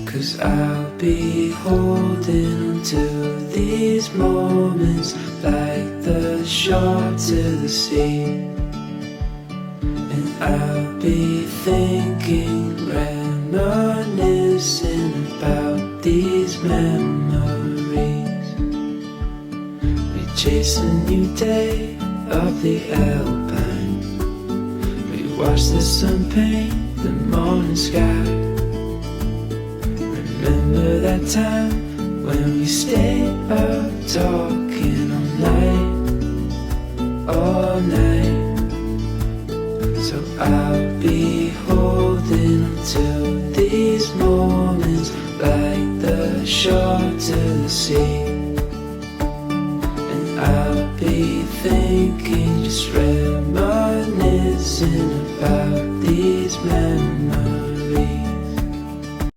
'Cause I'll be holding on to these moments like the shore to the sea. And I'll be thinking, reminiscing about these memories. We chase a new day up the Alpine. We watch the sun paint the morning sky. Remember that time when we stayed up talking all night. So I'll be holding on to these moments like the shore to the sea.